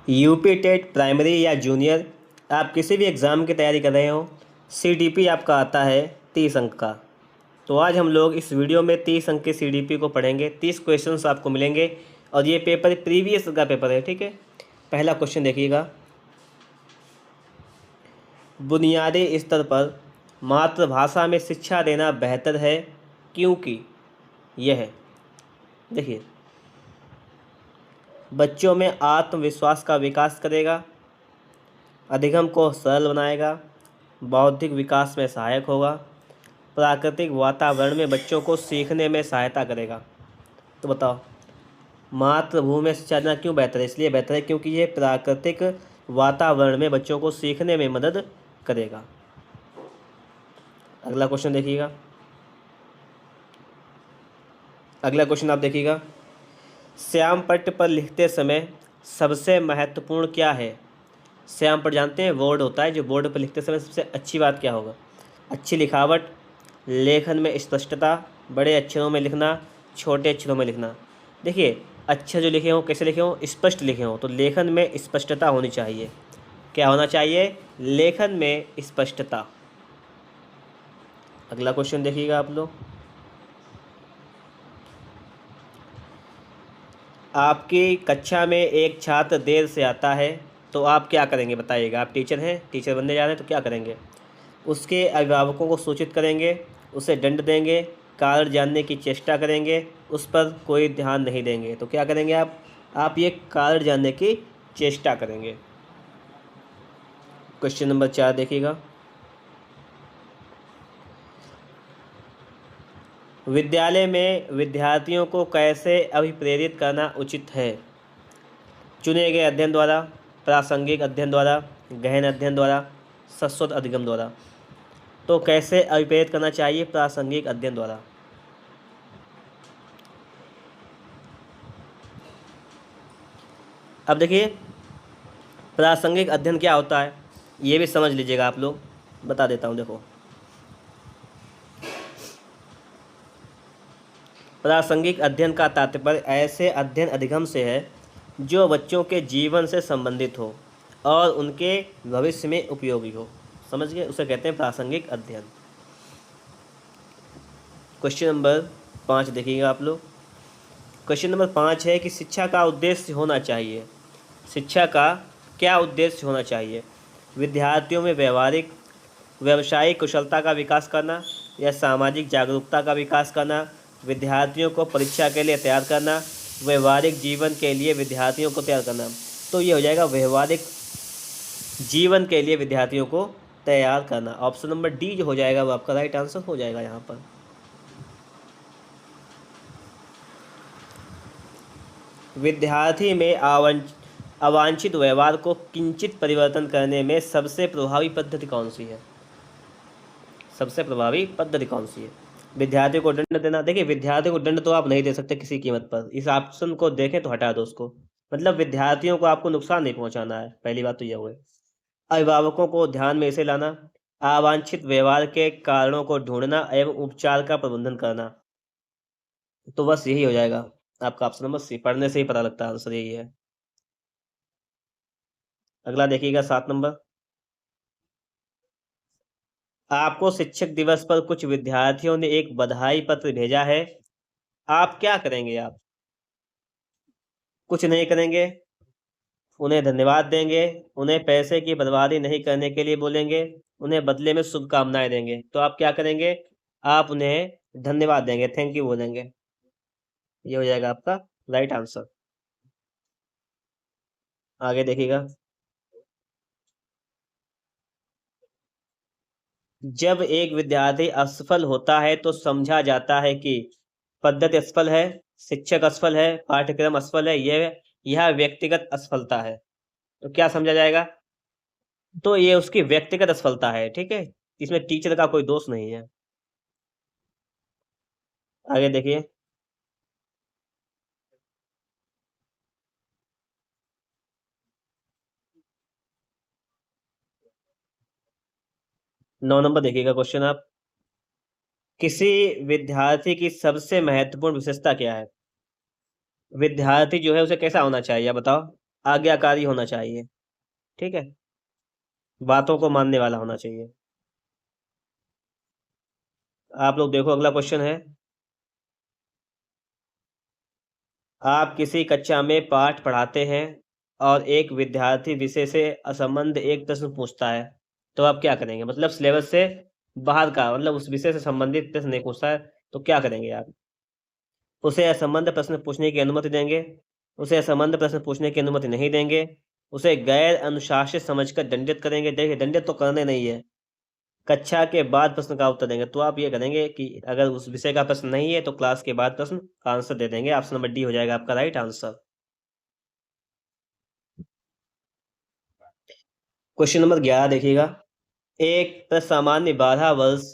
UP TET primary या junior, आप किसी भी एग्ज़ाम की तैयारी कर रहे हो, सीडीपी आपका आता है 30 अंक का। तो आज हम लोग इस वीडियो में 30 अंक के सीडीपी को पढ़ेंगे। 30 क्वेश्चंस आपको मिलेंगे और ये पेपर प्रीवियस का पेपर है, ठीक है। पहला क्वेश्चन देखिएगा, बुनियादी स्तर पर मातृभाषा में शिक्षा देना बेहतर है क्योंकि यह, देखिए, बच्चों में आत्मविश्वास का विकास करेगा, अधिगम को सरल बनाएगा, बौद्धिक विकास में सहायक होगा, प्राकृतिक वातावरण में बच्चों को सीखने में सहायता करेगा। तो बताओ, मातृभूमि में शिक्षा देना क्यों बेहतर है? इसलिए बेहतर है क्योंकि ये प्राकृतिक वातावरण में बच्चों को सीखने में मदद करेगा। अगला क्वेश्चन देखिएगा, अगला क्वेश्चन आप देखिएगा, श्याम पट्ट पर लिखते समय सबसे महत्वपूर्ण क्या है? श्याम पट्ट जानते हैं, बोर्ड होता है, जो बोर्ड पर लिखते समय सबसे अच्छी बात क्या होगा? अच्छी लिखावट, लेखन में स्पष्टता, बड़े अक्षरों में लिखना, छोटे अक्षरों में लिखना। देखिए, अक्षर जो लिखे हों कैसे लिखे हों? स्पष्ट लिखे हों। तो लेखन में स्पष्टता होनी चाहिए। क्या होना चाहिए? लेखन में स्पष्टता। अगला क्वेश्चन देखिएगा आप लोग, आपकी कक्षा में एक छात्र देर से आता है तो आप क्या करेंगे? बताइएगा। आप टीचर हैं, टीचर बनने जा रहे हैं, तो क्या करेंगे? उसके अभिभावकों को सूचित करेंगे, उसे दंड देंगे, कारण जानने की चेष्टा करेंगे, उस पर कोई ध्यान नहीं देंगे। तो क्या करेंगे आप ये कारण जानने की चेष्टा करेंगे। क्वेश्चन नंबर 4 देखिएगा, विद्यालय में विद्यार्थियों को कैसे अभिप्रेरित करना उचित है? चुने गए अध्ययन द्वारा, प्रासंगिक अध्ययन द्वारा, गहन अध्ययन द्वारा, शाश्वत अधिगम द्वारा। तो कैसे अभिप्रेरित करना चाहिए? प्रासंगिक अध्ययन द्वारा। अब देखिए, प्रासंगिक अध्ययन क्या होता है ये भी समझ लीजिएगा आप लोग, बता देता हूँ। देखो, प्रासंगिक अध्ययन का तात्पर्य ऐसे अध्ययन अधिगम से है जो बच्चों के जीवन से संबंधित हो और उनके भविष्य में उपयोगी हो। समझ गए? उसे कहते हैं प्रासंगिक अध्ययन। क्वेश्चन नंबर 5 देखिएगा आप लोग। क्वेश्चन नंबर 5 है कि शिक्षा का उद्देश्य होना चाहिए। शिक्षा का क्या उद्देश्य होना चाहिए? विद्यार्थियों में व्यावसायिक कुशलता का विकास करना या सामाजिक जागरूकता का विकास करना, विद्यार्थियों को परीक्षा के लिए तैयार करना, व्यवहारिक जीवन के लिए विद्यार्थियों को तैयार करना। तो ये हो जाएगा व्यवहारिक जीवन के लिए विद्यार्थियों को तैयार करना। ऑप्शन नंबर डी जो हो जाएगा वो आपका राइट आंसर हो जाएगा यहाँ पर। विद्यार्थी में अवांछित व्यवहार को किंचित परिवर्तन करने में सबसे प्रभावी पद्धति कौन सी है? सबसे प्रभावी पद्धति कौन सी है? विद्यार्थी को दंड देना। देखिए, विद्यार्थी को दंड तो आप नहीं दे सकते किसी कीमत पर। इस ऑप्शन को देखें तो हटा दो उसको। मतलब विद्यार्थियों को आपको नुकसान नहीं पहुंचाना है, पहली बात तो यह हुई। अभिभावकों को ध्यान में इसे लाना, अवांछित व्यवहार के कारणों को ढूंढना एवं उपचार का प्रबंधन करना। तो बस यही हो जाएगा आपका ऑप्शन नंबर सी। पढ़ने से ही पता लगता है, आंसर यही है। अगला देखिएगा 7 नंबर, आपको शिक्षक दिवस पर कुछ विद्यार्थियों ने एक बधाई पत्र भेजा है, आप क्या करेंगे? आप कुछ नहीं करेंगे, उन्हें धन्यवाद देंगे, उन्हें पैसे की बर्बादी नहीं करने के लिए बोलेंगे, उन्हें बदले में शुभकामनाएं देंगे। तो आप क्या करेंगे? आप उन्हें धन्यवाद देंगे, थैंक यू बोलेंगे। ये हो जाएगा आपका राइट आंसर। आगे देखिएगा, जब एक विद्यार्थी असफल होता है तो समझा जाता है कि पद्धति असफल है, शिक्षक असफल है, पाठ्यक्रम असफल है, यह व्यक्तिगत असफलता है। तो क्या समझा जाएगा? तो ये उसकी व्यक्तिगत असफलता है, ठीक है। इसमें टीचर का कोई दोष नहीं है। आगे देखिए, 9 नंबर देखिएगा क्वेश्चन आप, किसी विद्यार्थी की सबसे महत्वपूर्ण विशेषता क्या है? विद्यार्थी जो है उसे कैसा होना चाहिए, आप बताओ। आज्ञाकारी होना चाहिए। ठीक है, बातों को मानने वाला होना चाहिए। आप लोग देखो, अगला क्वेश्चन है। आप किसी कक्षा में पाठ पढ़ाते हैं और एक विद्यार्थी विषय से असंबद्ध एक प्रश्न पूछता है, तो आप क्या करेंगे? मतलब सिलेबस से बाहर का, मतलब उस विषय से संबंधित प्रश्न नहीं पूछता है, तो क्या करेंगे आप? उसे असंबद्ध प्रश्न पूछने की अनुमति देंगे, उसे असंबद्ध प्रश्न पूछने की अनुमति नहीं देंगे, उसे गैर अनुशासित समझकर दंडित करेंगे। देखिए, दंडित तो करने नहीं है, कक्षा के बाद प्रश्न का उत्तर देंगे। तो आप ये करेंगे कि अगर उस विषय का प्रश्न नहीं है तो क्लास के बाद प्रश्न का आंसर दे देंगे। ऑप्शन नंबर डी हो जाएगा आपका राइट आंसर। क्वेश्चन नंबर 11 देखिएगा। एक सामान्य 12 वर्ष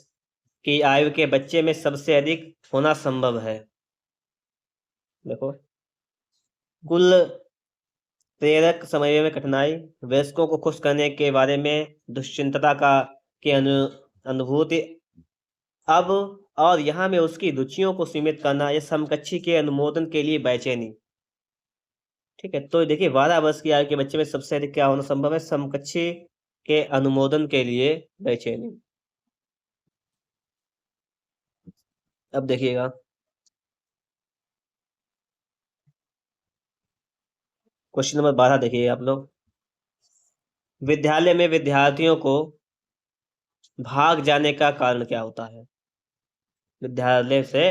की आयु के बच्चे में सबसे अधिक होना संभव है। देखो, कुल प्रेरक समय में कठिनाई, वयस्कों को खुश करने के बारे में दुश्चिंतता का की अनुभूति, अब और यहाँ में उसकी रुचियों को सीमित करना, या समकक्षी के अनुमोदन के लिए बेचैनी। ठीक है, तो देखिए 12 वर्ष की आयु के बच्चे में सबसे अधिक क्या होना संभव है? समकक्षी के अनुमोदन के लिए बेचैनी। अब देखिएगा, क्वेश्चन नंबर 12 देखिए आप लोग। विद्यालय में विद्यार्थियों को भाग जाने का कारण क्या होता है? विद्यालय से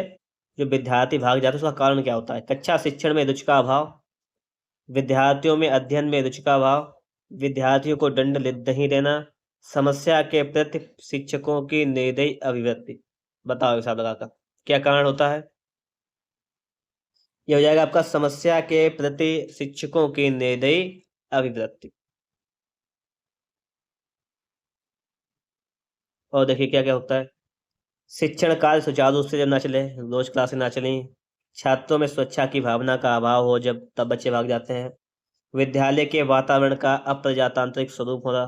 जो विद्यार्थी भाग जाते हैं उसका कारण क्या होता है? कक्षा शिक्षण में रुचि का अभाव, विद्यार्थियों में अध्ययन में रुचि का अभाव, विद्यार्थियों को दंड नहीं देना, समस्या के प्रति शिक्षकों की निर्दयी अभिव्यक्ति। बताओ हिसाब लगाकर क्या कारण होता है? यह हो जाएगा आपका समस्या के प्रति शिक्षकों की निर्दयी अभिव्यक्ति। और देखिए क्या क्या होता है। शिक्षण कार्य सुचारू रूप से जब ना चले, रोज क्लासें ना चली, छात्रों में सुरक्षा की भावना का अभाव हो जब, तब बच्चे भाग जाते हैं। विद्यालय के वातावरण का अप्रजातांत्रिक स्वरूप हो रहा,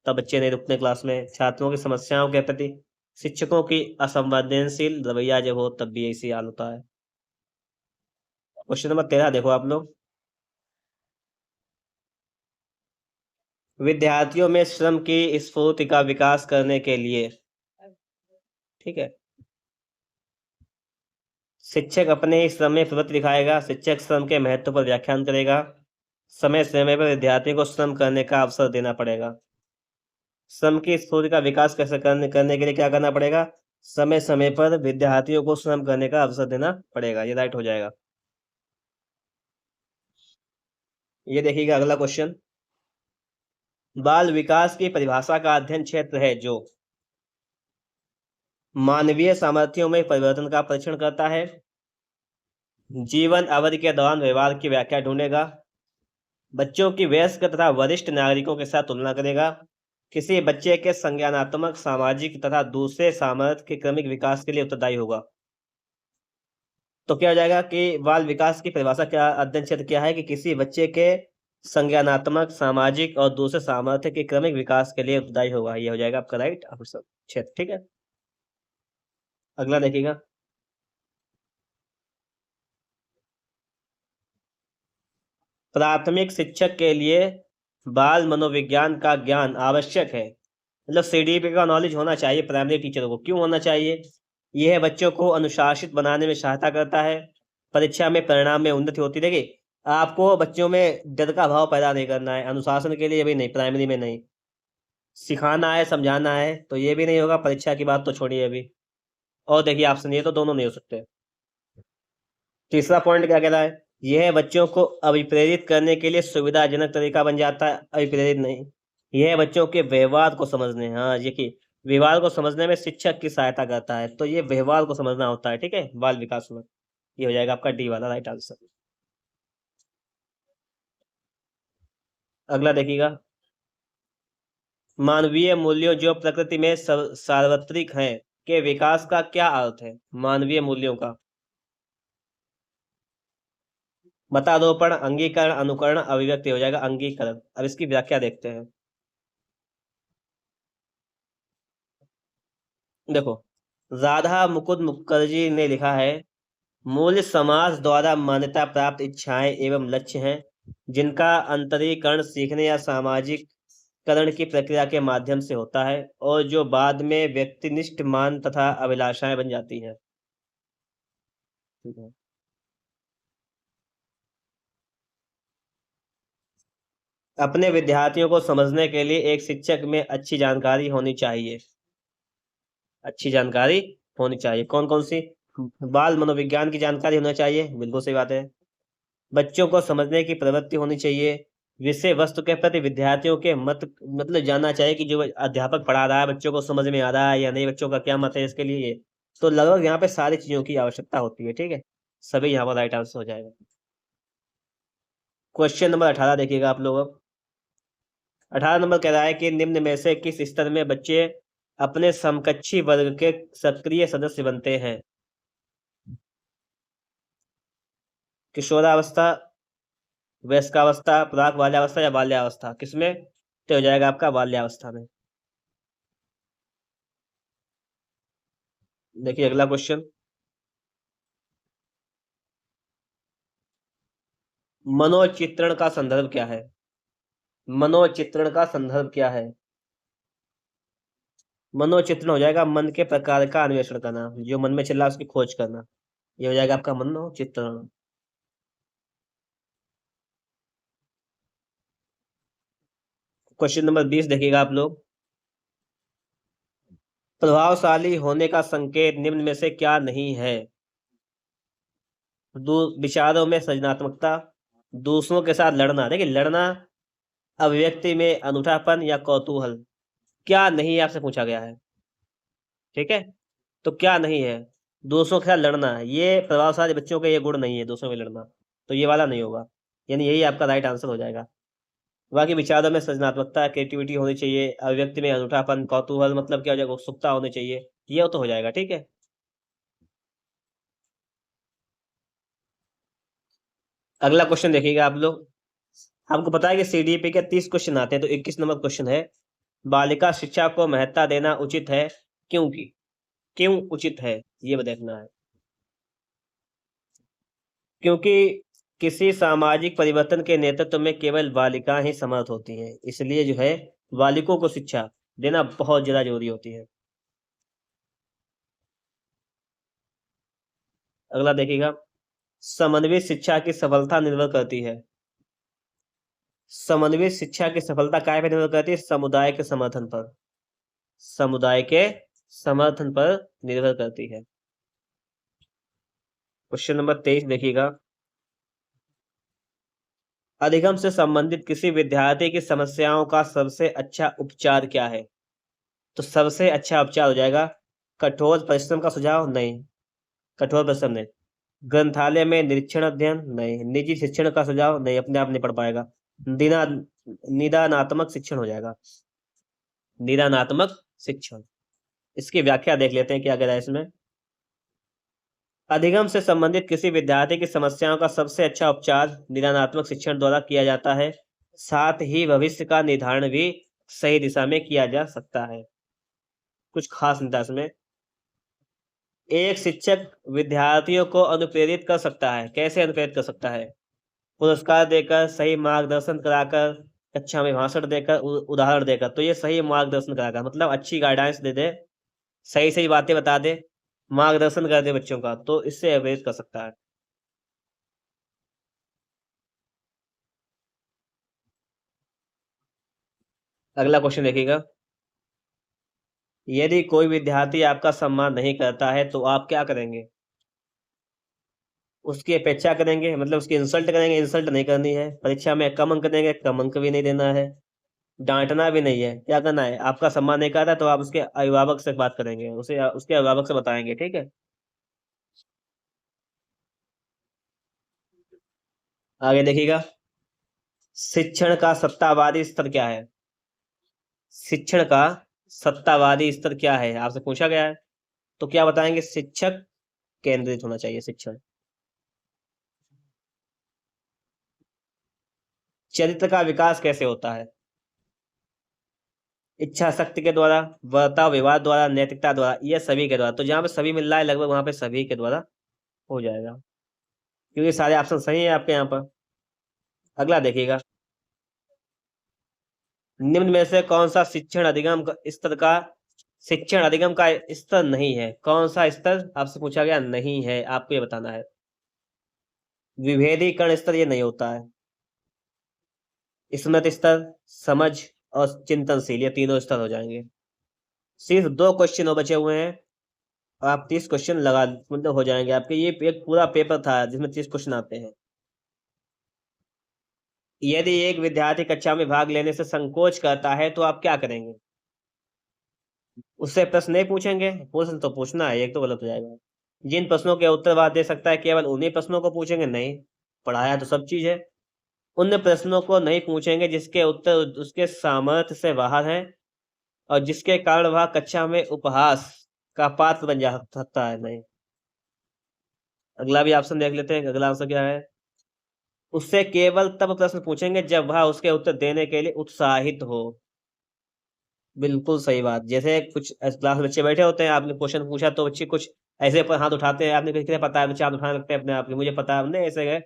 तब बच्चे नहीं रुकते क्लास में। छात्रों की समस्याओं के प्रति शिक्षकों की असंवेदनशील रवैया जब हो, तब भी ऐसी हाल होता है। क्वेश्चन नंबर 13 देखो आप लोग। विद्यार्थियों में श्रम की स्फूर्ति का विकास करने के लिए, ठीक है, शिक्षक अपने ही श्रम में प्रवृत्ति दिखाएगा। शिक्षक श्रम के महत्व पर व्याख्यान करेगा। समय समय पर विद्यार्थियों को श्रम करने का अवसर देना पड़ेगा। श्रम की स्फूर्ति का विकास कैसे करने के लिए क्या करना पड़ेगा? समय समय पर विद्यार्थियों को श्रम करने का अवसर देना पड़ेगा। ये राइट हो जाएगा। ये देखिएगा अगला क्वेश्चन। बाल विकास की परिभाषा का अध्ययन क्षेत्र है जो मानवीय सामर्थ्यों में परिवर्तन का परीक्षण करता है, जीवन अवधि के दौरान व्यवहार की व्याख्या ढूंढेगा, बच्चों की वयस्क तथा वरिष्ठ नागरिकों के साथ तुलना करेगा, किसी बच्चे के संज्ञानात्मक, सामाजिक तथा दूसरे सामर्थ्य के क्रमिक विकास के लिए उत्तरदायी होगा। तो क्या हो जाएगा कि बाल विकास की परिभाषा क्या, अध्ययन क्षेत्र क्या है कि किसी बच्चे के संज्ञानात्मक, सामाजिक और दूसरे सामर्थ्य के क्रमिक विकास के लिए उत्तरदायी होगा। ये हो जाएगा आपका राइट आंसर क्षेत्र। ठीक है, अगला देखिएगा। प्राथमिक शिक्षक के लिए बाल मनोविज्ञान का ज्ञान आवश्यक है। मतलब सीडीपी का नॉलेज होना चाहिए प्राइमरी टीचर को। क्यों होना चाहिए? यह बच्चों को अनुशासित बनाने में सहायता करता है, परीक्षा में परिणाम में उन्नति होती। देखिए, आपको बच्चों में डर का भाव पैदा नहीं करना है, अनुशासन के लिए भी नहीं, प्राइमरी में नहीं, सिखाना है, समझाना है, तो ये भी नहीं होगा। परीक्षा की बात तो छोड़िए अभी। और देखिए ऑप्शन, ये तो दोनों नहीं हो सकते। तीसरा पॉइंट क्या कह रहा है? यह बच्चों को अभिप्रेरित करने के लिए सुविधाजनक तरीका बन जाता है, अभिप्रेरित नहीं। यह बच्चों के व्यवहार को समझने, हाँ ये कि व्यवहार को समझने में शिक्षक की सहायता करता है, तो ये व्यवहार को समझना होता है। ठीक है, बाल विकास में। ये हो जाएगा आपका डी वाला राइट आंसर। अगला देखिएगा। मानवीय मूल्यों जो प्रकृति में सार्वत्रिक हैं के विकास का क्या अर्थ है? मानवीय मूल्यों का मतारोपण, अंगीकरण, अनुकरण, अभिव्यक्ति। हो जाएगा अंगीकरण। अब इसकी व्याख्या देखते हैं। देखो, राधा मुकुंद मुखर्जी ने लिखा है, मूल्य समाज द्वारा मान्यता प्राप्त इच्छाएं एवं लक्ष्य हैं जिनका अंतरीकरण सीखने या सामाजिक करण की प्रक्रिया के माध्यम से होता है और जो बाद में व्यक्तिनिष्ठ मान तथा अभिलाषाएं बन जाती हैं। ठीक है। अपने विद्यार्थियों को समझने के लिए एक शिक्षक में अच्छी जानकारी होनी चाहिए। अच्छी जानकारी होनी चाहिए, कौन कौन सी? बाल मनोविज्ञान की जानकारी होना चाहिए, बिल्कुल सही बात है। बच्चों को समझने की प्रवृत्ति होनी चाहिए। विषय वस्तु के प्रति विद्यार्थियों के मत मतलब जानना चाहिए कि जो अध्यापक पढ़ा रहा है बच्चों को समझ में आ रहा है या नहीं, बच्चों का क्या मत है इसके लिए। तो लगभग यहाँ पे सारी चीजों की आवश्यकता होती है। ठीक है, सभी यहाँ पर राइट आंसर हो जाएगा। क्वेश्चन नंबर 18 देखिएगा आप लोग अब। 18 नंबर कह रहा है कि निम्न में से किस स्तर में बच्चे अपने समकक्षी वर्ग के सक्रिय सदस्य बनते हैं? किशोरावस्था, वयस्कावस्था, प्राक बाल्यावस्था या बाल्यावस्था, किसमें तो हो जाएगा आपका बाल्यावस्था में। देखिए अगला क्वेश्चन। मनोचित्रण का संदर्भ क्या है? मनोचित्रण का संदर्भ क्या है? मनोचित्रण हो जाएगा मन के प्रकार का अन्वेषण करना, जो मन में चल रहा है उसकी खोज करना। ये हो जाएगा आपका मनोचित्रण। क्वेश्चन नंबर 20 देखिएगा आप लोग। प्रभावशाली होने का संकेत निम्न में से क्या नहीं है? विचारों में सृजनात्मकता, दूसरों के साथ लड़ना, देखिए लड़ना, अभिव्यक्ति में अनूठापन या कौतूहल। क्या नहीं आपसे पूछा गया है। ठीक है, तो क्या नहीं है? दूसरों के साथ लड़ना, ये प्रभावशाली बच्चों का ये गुण नहीं है, दूसरों में लड़ना। तो ये वाला नहीं होगा, यानी यही आपका राइट आंसर हो जाएगा। बाकी विचारों में सृजनात्मकता, क्रिएटिविटी होनी चाहिए, अभिव्यक्ति में अनूठापन, कौतूहल मतलब क्या हो जाएगा, उत्सुकता होनी चाहिए, ये तो हो जाएगा। ठीक है, अगला क्वेश्चन देखिएगा आप लोग। आपको पता है कि सीडीपी के 30 क्वेश्चन आते हैं, तो 21 नंबर क्वेश्चन है, बालिका शिक्षा को महत्ता देना उचित है, क्योंकि क्यों उचित है ये देखना है। क्योंकि किसी सामाजिक परिवर्तन के नेतृत्व में केवल बालिकाएं ही समर्थ होती हैं, इसलिए जो है बालिकों को शिक्षा देना बहुत ज्यादा जरूरी होती है। अगला देखिएगा, समन्वित शिक्षा की सफलता निर्भर करती है। समन्वित शिक्षा की सफलता काय पर निर्भर करती है? समुदाय के समर्थन पर, समुदाय के समर्थन पर निर्भर करती है। क्वेश्चन नंबर 23 देखिएगा, अधिगम से संबंधित किसी विद्यार्थी की समस्याओं का सबसे अच्छा उपचार क्या है? तो सबसे अच्छा उपचार हो जाएगा कठोर परिश्रम का सुझाव, नहीं, कठोर परिश्रम नहीं। ग्रंथालय में निरीक्षण अध्ययन, नहीं। निजी शिक्षण का सुझाव, नहीं, अपने आप नहीं पढ़ पाएगा। निदा निदानात्मक शिक्षण हो जाएगा, निदानात्मक शिक्षण। इसकी व्याख्या देख लेते हैं क्या कह रहा है इसमें। अधिगम से संबंधित किसी विद्यार्थी की समस्याओं का सबसे अच्छा उपचार निदानात्मक शिक्षण द्वारा किया जाता है, साथ ही भविष्य का निर्धारण भी सही दिशा में किया जा सकता है। कुछ खास नहीं था इसमें। एक शिक्षक विद्यार्थियों को अनुप्रेरित कर सकता है, कैसे अनुप्रेरित कर सकता है? पुरस्कार देकर, सही मार्गदर्शन कराकर, कक्षा में भाषण देकर, उदाहरण देकर। तो ये सही मार्गदर्शन कराकर मतलब अच्छी गाइडेंस दे दे, सही सही बातें बता दे, मार्गदर्शन कर दे बच्चों का, तो इससे अवैध कर सकता है। अगला क्वेश्चन देखिएगा, यदि कोई विद्यार्थी आपका सम्मान नहीं करता है तो आप क्या करेंगे? उसकी अपेक्षा करेंगे, मतलब उसकी इंसल्ट करेंगे? इंसल्ट नहीं करनी है। परीक्षा में कम अंक देंगे? कम अंक भी नहीं देना है। डांटना भी नहीं है। क्या करना है? आपका सम्मान नहीं कर रहा तो आप उसके अभिभावक से बात करेंगे, उसे उसके अभिभावक से बताएंगे। ठीक है, आगे देखिएगा, शिक्षण का सत्तावादी स्तर क्या है? शिक्षण का सत्तावादी स्तर क्या है आपसे पूछा गया है, तो क्या बताएंगे? शिक्षक केंद्रित होना चाहिए शिक्षण। चरित्र का विकास कैसे होता है? इच्छा शक्ति के द्वारा, वर्ता व्यवहार द्वारा, नैतिकता द्वारा, ये सभी के द्वारा। तो जहां पे सभी मिल रहा है लगभग वहां पे सभी के द्वारा हो जाएगा, क्योंकि सारे ऑप्शन सही है आपके यहाँ पर। अगला देखिएगा, निम्न में से कौन सा शिक्षण अधिगम का स्तर नहीं है? कौन सा स्तर आपसे पूछा गया नहीं है, आपको ये बताना है। विभेदीकरण स्तर ये नहीं होता है। स्मृति स्तर, समझ और चिंतनशील, ये तीनों स्तर हो जाएंगे। सिर्फ 2 क्वेश्चन और बचे हुए हैं, आप 30 क्वेश्चन लगा मतलब हो जाएंगे आपके। ये एक पूरा पेपर था जिसमें 30 क्वेश्चन आते हैं। यदि एक विद्यार्थी कक्षा में भाग लेने से संकोच करता है तो आप क्या करेंगे? उससे प्रश्न नहीं पूछेंगे? प्रश्न तो पूछना है, एक तो गलत हो जाएगा। जिन प्रश्नों के उत्तर वह दे सकता है केवल उन्हीं प्रश्नों को पूछेंगे? नहीं, पढ़ाया तो सब चीज है। उन प्रश्नों को नहीं पूछेंगे जिसके उत्तर उसके सामर्थ्य से बाहर है और जिसके कारण वह कक्षा में उपहास का पात्र बन जा सकता है। नहीं। अगला भी ऑप्शन देख लेते हैं, अगला आंसर क्या है। उससे केवल तब प्रश्न पूछेंगे जब वह उसके उत्तर देने के लिए उत्साहित हो। बिल्कुल सही बात। जैसे कुछ क्लास में बच्चे बैठे होते हैं, आपने क्वेश्चन पूछा तो बच्चे कुछ ऐसे पर हाथ उठाते हैं, आपने किसी पता है, बच्चे हाथ उठाने लगते हैं अपने आप के, मुझे पता है, हमने ऐसे गए।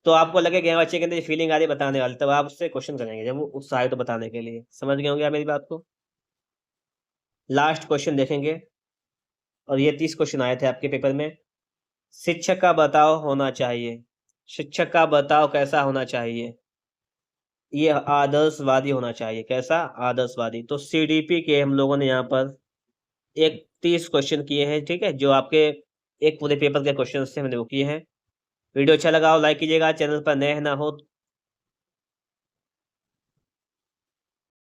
तो आपको लगे कि हाँ, बच्चे के अंदर फीलिंग आ रही है बताने वाली, तब आप उससे क्वेश्चन करेंगे जब वो उत्साहित हो बताने के लिए। समझ गए होंगे आप मेरी बात को। लास्ट क्वेश्चन देखेंगे, और ये 30 क्वेश्चन आए थे आपके पेपर में। शिक्षक का बर्ताव होना चाहिए, शिक्षक का बर्ताव कैसा होना चाहिए? ये आदर्शवादी होना चाहिए। कैसा? आदर्शवादी। तो सीडीपी के हम लोगों ने यहाँ पर एक 30 क्वेश्चन किए हैं, ठीक है, जो आपके एक पूरे पेपर के क्वेश्चन से हमने वो किए हैं। वीडियो अच्छा लगा हो लाइक कीजिएगा, चैनल पर नए ना हो